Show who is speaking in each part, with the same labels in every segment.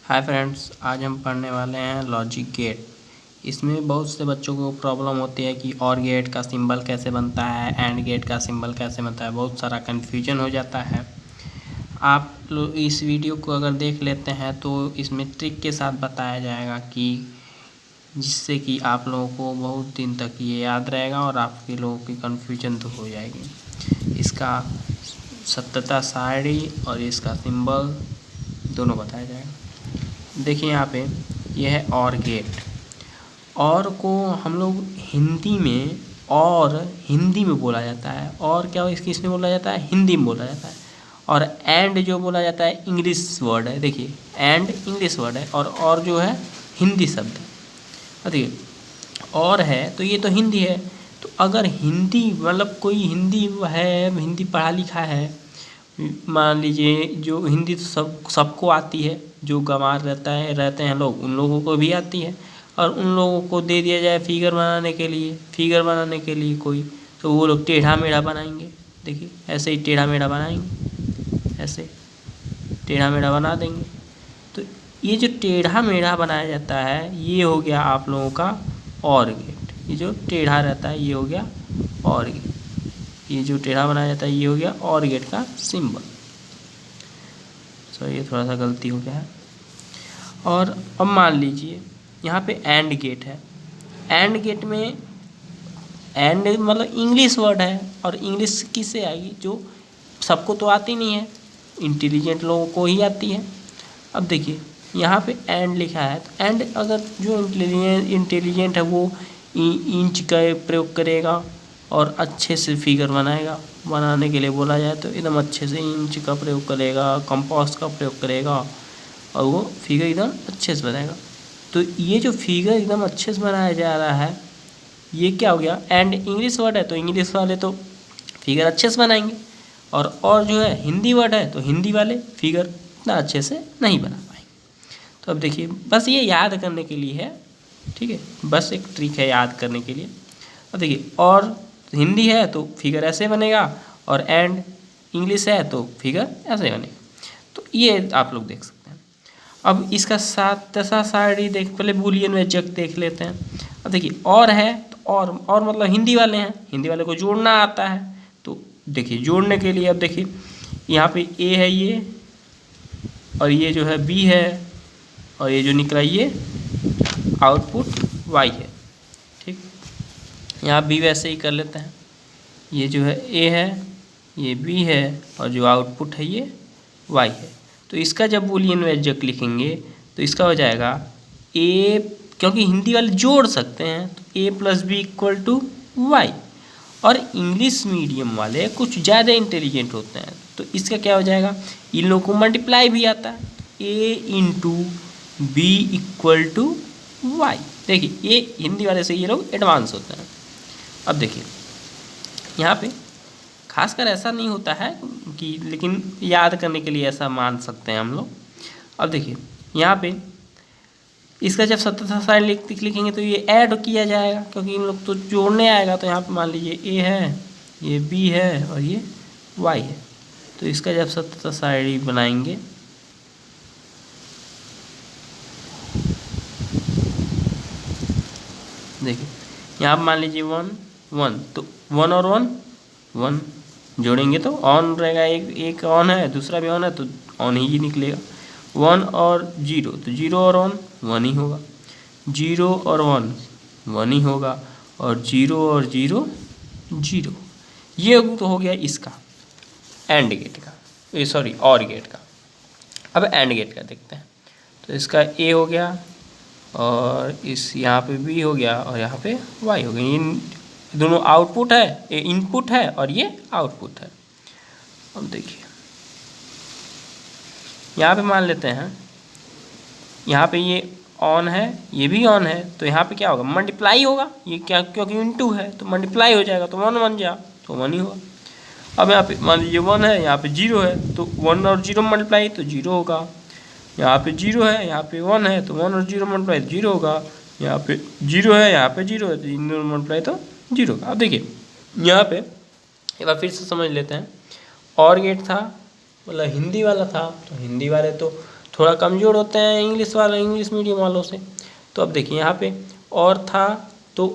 Speaker 1: Hi friends, आज हम पढ़ने वाले हैं लॉजिक गेट। इसमें बहुत से बच्चों को प्रॉब्लम होती है कि और गेट का सिंबल कैसे बनता है, एंड गेट का सिंबल कैसे बनता है, बहुत सारा कन्फ्यूजन हो जाता है। आप लोग इस वीडियो को अगर देख लेते हैं तो इसमें ट्रिक के साथ बताया जाएगा कि जिससे कि आप लोगों को बहुत दिन तक ये याद रहेगा और आपके लोगों की कन्फ्यूजन दूर हो जाएगी। इसका सत्यता सारणी और इसका सिंबल दोनों बताया जाएगा। देखिए यहाँ पे यह है और गेट। और को हम लोग हिंदी में बोला जाता है। और क्या इसकी इसमें बोला जाता है, हिंदी में बोला जाता है। और एंड जो बोला जाता है इंग्लिश वर्ड है। देखिए एंड इंग्लिश वर्ड है और जो है हिंदी शब्द है। देखिए और है तो ये तो हिंदी है। तो अगर हिंदी मतलब कोई हिंदी है, हिंदी पढ़ा लिखा है, मान लीजिए जो हिंदी तो सबको आती है, जो गंवार रहते हैं लोग, उन लोगों को भी आती है। और उन लोगों को दे दिया जाए फिगर बनाने के लिए कोई, तो वो लोग टेढ़ा मेढ़ा बनाएंगे। देखिए ऐसे ही टेढ़ा मेढ़ा बनाएंगे, ऐसे टेढ़ा मेढ़ा बना देंगे। तो ये जो टेढ़ा मेढ़ा बनाया जाता है ये हो गया आप लोगों का और गेट। ये जो टेढ़ा रहता है ये हो गया और गेट। ये जो टेढ़ा बनाया जाता है ये हो गया और गेट का सिंबल। सो ये थोड़ा सा गलती हो गया है। और अब मान लीजिए यहाँ पे एंड गेट है। एंड गेट में एंड मतलब इंग्लिश वर्ड है, और इंग्लिश किससे आएगी, जो सबको तो आती नहीं है, इंटेलिजेंट लोगों को ही आती है। अब देखिए यहाँ पे एंड लिखा है, तो एंड अगर जो इंटेलिजेंट है वो इंच का प्रयोग करेगा और अच्छे से फिगर बनाएगा। बनाने के लिए बोला जाए तो एकदम अच्छे से इंच का प्रयोग करेगा, कंपास का प्रयोग करेगा और वो फिगर एकदम अच्छे से बनाएगा। तो ये जो फिगर एकदम अच्छे से बनाया जा रहा है ये क्या हो गया, एंड इंग्लिश वर्ड है तो इंग्लिश वाले तो फिगर अच्छे से बनाएंगे, और जो है हिंदी वर्ड है तो हिंदी वाले फिगर इतना अच्छे से नहीं बना पाएंगे। तो अब देखिए बस ये याद करने के लिए है, ठीक है, बस एक ट्रिक है याद करने के लिए। अब देखिए और हिंदी है तो फिगर ऐसे बनेगा, और एंड इंग्लिश है तो फिगर ऐसे बनेगा। तो ये आप लोग देख सकते हैं। अब इसका दशा सारणी पहले बूलियन व्यंजक देख लेते हैं। अब देखिए और है तो और मतलब हिंदी वाले हैं, हिंदी वाले को जोड़ना आता है। तो देखिए जोड़ने के लिए अब देखिए यहाँ पे ए है ये, और ये जो है बी है, और ये जो निकला ये आउटपुट वाई है। ठीक, यहाँ बी वैसे ही कर लेते हैं। ये जो है ए है, ये बी है, और जो आउटपुट है ये वाई है। तो इसका जब बूलियन व्यंजक लिखेंगे तो इसका हो जाएगा ए, क्योंकि हिंदी वाले जोड़ सकते हैं तो A plus B equal to Y. और इंग्लिश मीडियम वाले कुछ ज़्यादा इंटेलिजेंट होते हैं तो इसका क्या हो जाएगा, इन लोगों को मल्टीप्लाई भी आता है, A into B equal to Y. देखिए ये हिंदी वाले से ये लोग एडवांस होते हैं। अब देखिए यहाँ पे खासकर ऐसा नहीं होता है कि, लेकिन याद करने के लिए ऐसा मान सकते हैं हम लोग। अब देखिए यहाँ पे इसका जब सत्यता सारणी लिखेंगे तो ये ऐड किया जाएगा, क्योंकि इन लोग तो जोड़ने आएगा। तो यहाँ पे मान लीजिए ए है, ये बी है, और ये वाई है। तो इसका जब सत्यता सारणी बनाएंगे देखिए यहाँ मान लीजिए 1 1, तो 1 और 1 1 जोड़ेंगे तो ऑन रहेगा, एक ऑन है दूसरा भी ऑन है तो ऑन ही निकलेगा। 1 और 0 तो 0 और 1 1 ही होगा, 0 और 1 1 ही होगा, और 0 और 0 0। ये तो हो गया इसका एंड गेट का, सॉरी और गेट का। अब एंड गेट का देखते हैं। तो इसका ए हो गया, और इस यहाँ पे बी हो गया, और यहाँ पे वाई हो गया। इन दोनों आउटपुट है, ये इनपुट है और ये आउटपुट है। अब देखिए यहाँ पे मान लेते हैं, यहाँ पे ये ऑन है, ये भी ऑन है, तो यहाँ पे क्या होगा, मल्टीप्लाई होगा। ये क्या, क्योंकि इनटू है तो मल्टीप्लाई हो जाएगा, तो 1 1 जा तो 1 ही होगा। अब यहाँ पे मान लीजिए 1 है, यहाँ पे 0 है, तो 1 और 0 मल्टीप्लाई तो 0 होगा। यहाँ पे 0 है, यहाँ पे 1 है, तो 1 और 0 मल्टीप्लाई तो 0 होगा। यहाँ पे 0 है, यहाँ पे 0 है, तो इन दोनों मल्टीप्लाई तो 0 होगा। अब देखिए यहाँ पे एक बार फिर से समझ लेते हैं। और गेट था मतलब हिंदी वाला था, तो हिंदी वाले तो थोड़ा कमज़ोर होते हैं इंग्लिश मीडियम वालों से। तो अब देखिए यहाँ पे और था तो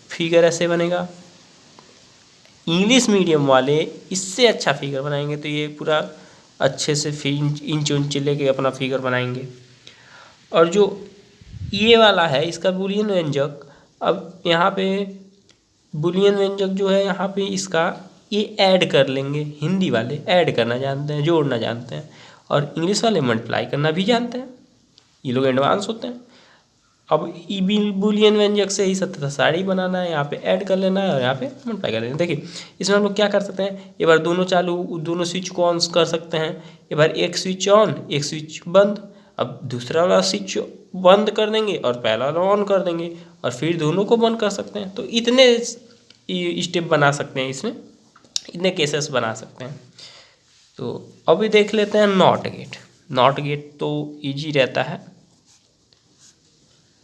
Speaker 1: फिगर ऐसे बनेगा। इंग्लिश मीडियम वाले इससे अच्छा फिगर बनाएंगे, तो ये पूरा अच्छे से इंच उंच लेके अपना फिगर बनाएंगे। और जो ये वाला है इसका बूलियन व्यंजक, अब यहाँ पे बूलियन व्यंजक जो है यहाँ पे इसका ये ऐड कर लेंगे। हिंदी वाले ऐड करना जानते हैं, जोड़ना जानते हैं, और इंग्लिश वाले मल्टीप्लाई करना भी जानते हैं। ये लोग एडवांस होते हैं। अब बूलियन व्यंजक से ही सत्य साड़ी बनाना है, यहाँ पे ऐड कर लेना है और यहाँ पे मल्टीप्लाई कर लेना है। देखिए इसमें हम लोग क्या कर सकते हैं, एक बार दोनों चालू, दोनों स्विच को ऑन कर सकते हैं। एक बार एक स्विच ऑन एक स्विच बंद, अब दूसरा वाला स्विच बंद कर देंगे और पहला वाला ऑन कर देंगे, और फिर दोनों को बंद कर सकते हैं। तो इतने स्टेप बना सकते हैं इसमें, इतने केसेस बना सकते हैं। तो अभी देख लेते हैं नॉट गेट। नॉट गेट तो इजी रहता है,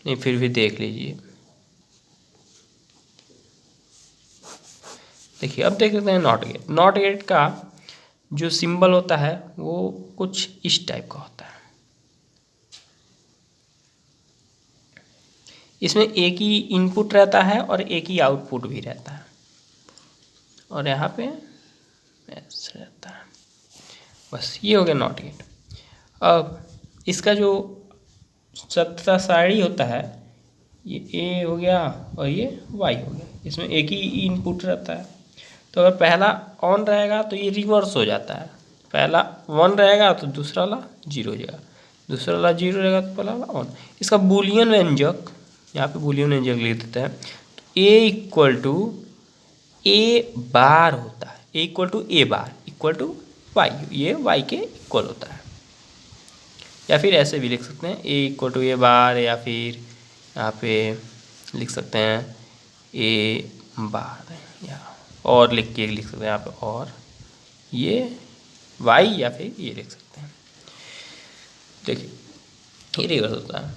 Speaker 1: नहीं फिर भी देख लीजिए। देखिए अब देख लेते हैं नॉट गेट। नॉट गेट का जो सिंबल होता है वो कुछ इस टाइप का होता है। इसमें एक ही इनपुट रहता है और एक ही आउटपुट भी रहता है, और यहाँ पे ऐसे रहता है। बस ये हो गया नॉट गेट। अब इसका जो सत्ता सारणी होता है, ये ए हो गया और ये वाई हो गया। इसमें एक ही इनपुट रहता है, तो अगर पहला ऑन रहेगा तो ये रिवर्स हो जाता है। पहला 1 रहेगा तो दूसरा वाला 0 हो जाएगा, दूसरा वाला 0 रहेगा तो पहला वाला ऑन। इसका बूलियन व्यंजक, यहाँ पे बूलियन व्यंजक लिख देते हैं। तो ए इक्वल टू ए बार होता है, A equal to A bar equal to Y, ये वाई के इक्वल होता है। या फिर ऐसे भी लिख सकते हैं ए इक्वल टू ए बार, या फिर यहाँ पे लिख सकते हैं ए बार, या और लिख सकते हैं यहाँ पे, और ये वाई, या फिर ये लिख सकते हैं। देखिए ये रिवर्स होता है।